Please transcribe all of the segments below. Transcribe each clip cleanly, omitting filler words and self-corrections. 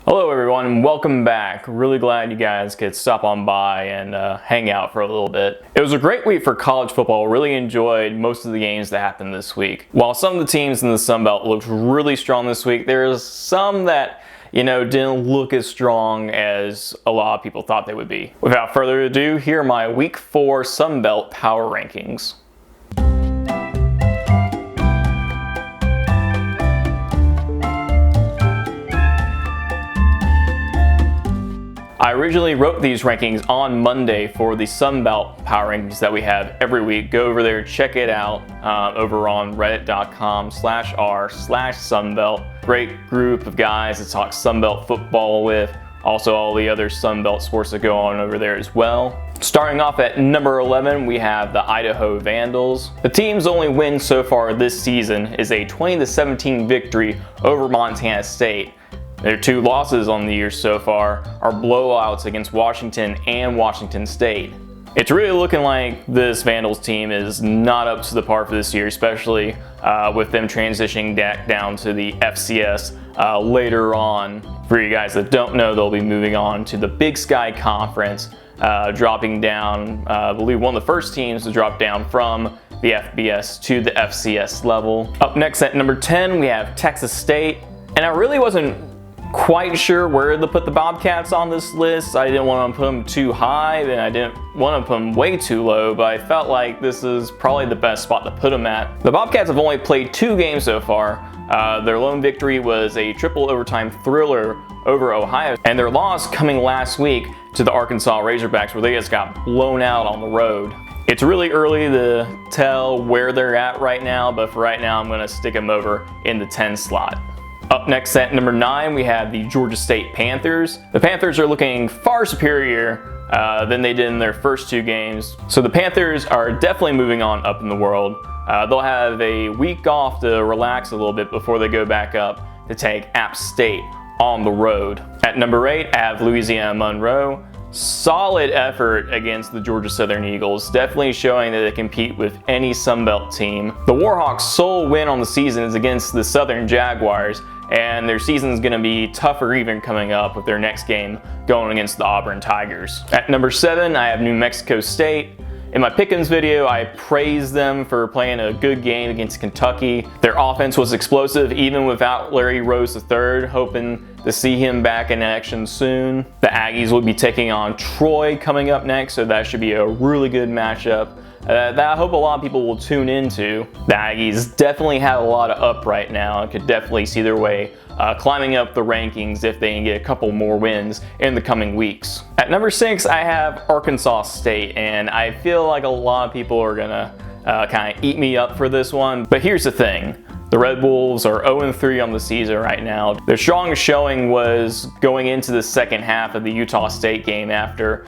Hello everyone and welcome back. Really glad you guys could stop on by and hang out for a little bit. It was a great week for college football. Really enjoyed most of the games that happened this week. While some of the teams in the Sun Belt looked really strong this week, there's some that didn't look as strong as a lot of people thought they would be. Without further ado, here are my Week 4 Sun Belt Power Rankings. I originally wrote these rankings on Monday for the Sun Belt Power Rankings that we have every week. Go over there, check it out over on reddit.com/r/Sunbelt. Great group of guys to talk Sun Belt football with. Also all the other Sun Belt sports that go on over there as well. Starting off at number 11, we have the Idaho Vandals. The team's only win so far this season is a 20-17 victory over Montana State. Their two losses on the year so far are blowouts against Washington and Washington State. It's really looking like this Vandals team is not up to the par for this year, especially with them transitioning down to the FCS later on. For you guys that don't know, they'll be moving on to the Big Sky Conference, dropping down, I believe one of the first teams to drop down from the FBS to the FCS level. Up next at number 10, we have Texas State. And I really wasn't quite sure where to put the Bobcats on this list. I didn't want to put them too high, and I didn't want to put them way too low, but I felt like this is probably the best spot to put them at. The Bobcats have only played 2 games so far. Their lone victory was a triple overtime thriller over Ohio, and their loss coming last week to the Arkansas Razorbacks, where they just got blown out on the road. It's really early to tell where they're at right now, but for right now I'm going to stick them over in the 10 slot. Up next at number 9, we have the Georgia State Panthers. The Panthers are looking far superior than they did in their first 2 games. So the Panthers are definitely moving on up in the world. They'll have a week off to relax a little bit before they go back up to take App State on the road. At number 8, I have Louisiana Monroe. Solid effort against the Georgia Southern Eagles, definitely showing that they compete with any Sun Belt team. The Warhawks' sole win on the season is against the Southern Jaguars, and their season is going to be tougher even coming up with their next game going against the Auburn Tigers. At number 7, I have New Mexico State. In my Pick'ems video, I praised them for playing a good game against Kentucky. Their offense was explosive even without Larry Rose III, hoping to see him back in action soon. The Aggies will be taking on Troy coming up next, so that should be a really good matchup that I hope a lot of people will tune into. The Aggies definitely have a lot of up right now and could definitely see their way climbing up the rankings if they can get a couple more wins in the coming weeks. At number 6, I have Arkansas State, and I feel like a lot of people are gonna kind of eat me up for this one, but here's the thing. The Red Wolves are 0-3 on the season right now. Their strongest showing was going into the second half of the Utah State game after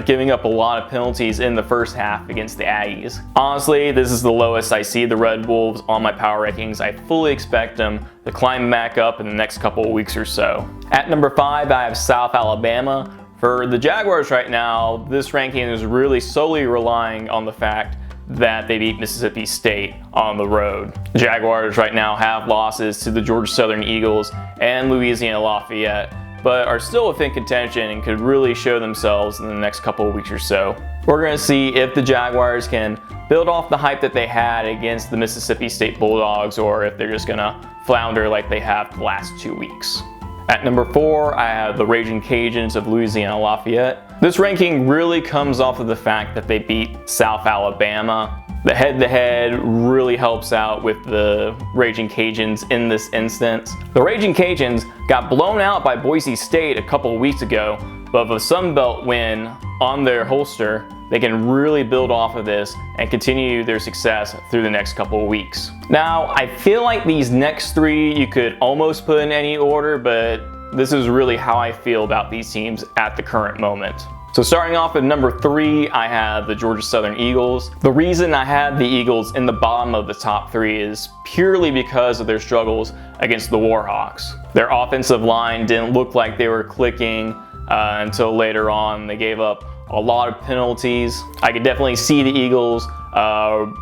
giving up a lot of penalties in the first half against the Aggies. Honestly, this is the lowest I see the Red Wolves on my power rankings. I fully expect them to climb back up in the next couple of weeks or so. At number 5, I have South Alabama. For the Jaguars right now, this ranking is really solely relying on the fact that they beat Mississippi State on the road. The Jaguars right now have losses to the Georgia Southern Eagles and Louisiana Lafayette, but are still within contention and could really show themselves in the next couple of weeks or so. We're going to see if the Jaguars can build off the hype that they had against the Mississippi State Bulldogs, or if they're just going to flounder like they have the last 2 weeks. At number 4, I have the Raging Cajuns of Louisiana Lafayette. This ranking really comes off of the fact that they beat South Alabama. The head-to-head really helps out with the Raging Cajuns in this instance. The Raging Cajuns got blown out by Boise State a couple of weeks ago, but with a Sun Belt win on their holster, they can really build off of this and continue their success through the next couple of weeks. Now, I feel like these next 3 you could almost put in any order, but this is really how I feel about these teams at the current moment. So starting off at number 3, I have the Georgia Southern Eagles. The reason I had the Eagles in the bottom of the top 3 is purely because of their struggles against the Warhawks. Their offensive line didn't look like they were clicking until later on. They gave up a lot of penalties. I could definitely see the Eagles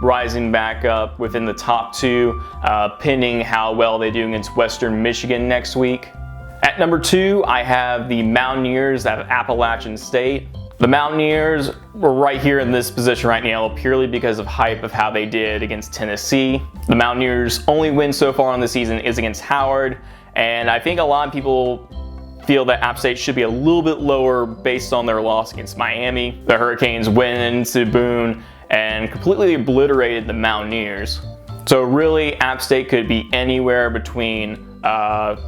rising back up within the top 2, pending how well they do against Western Michigan next week. At number 2, I have the Mountaineers out of Appalachian State. The Mountaineers were right here in this position right now purely because of hype of how they did against Tennessee. The Mountaineers' only win so far on the season is against Howard, and I think a lot of people feel that App State should be a little bit lower based on their loss against Miami. The Hurricanes went into Boone and completely obliterated the Mountaineers. So really, App State could be anywhere between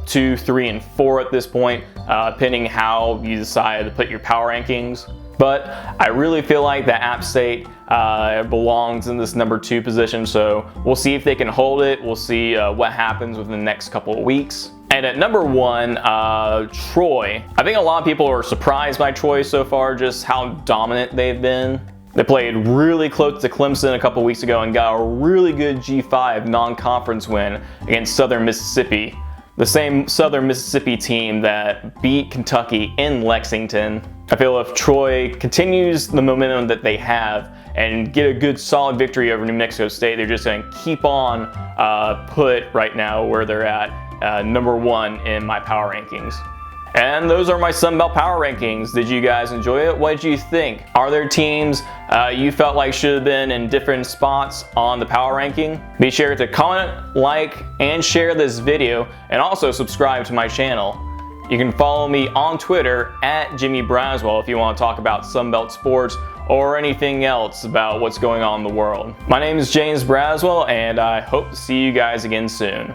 2, 3, and 4 at this point, depending how you decide to put your power rankings. But I really feel like that App State belongs in this number 2 position, so we'll see if they can hold it. We'll see what happens within the next couple of weeks. And at number 1, Troy. I think a lot of people are surprised by Troy so far, just how dominant they've been. They played really close to Clemson a couple weeks ago and got a really good G5 non-conference win against Southern Mississippi. The same Southern Mississippi team that beat Kentucky in Lexington. I feel if Troy continues the momentum that they have and get a good solid victory over New Mexico State, they're just going to keep on put right now where they're at, number 1 in my power rankings. And those are my Sunbelt Power Rankings. Did you guys enjoy it? What did you think? Are there teams you felt like should have been in different spots on the power ranking? Be sure to comment, like, and share this video, and also subscribe to my channel. You can follow me on Twitter at Jimmy Braswell if you want to talk about Sunbelt sports or anything else about what's going on in the world. My name is James Braswell, and I hope to see you guys again soon.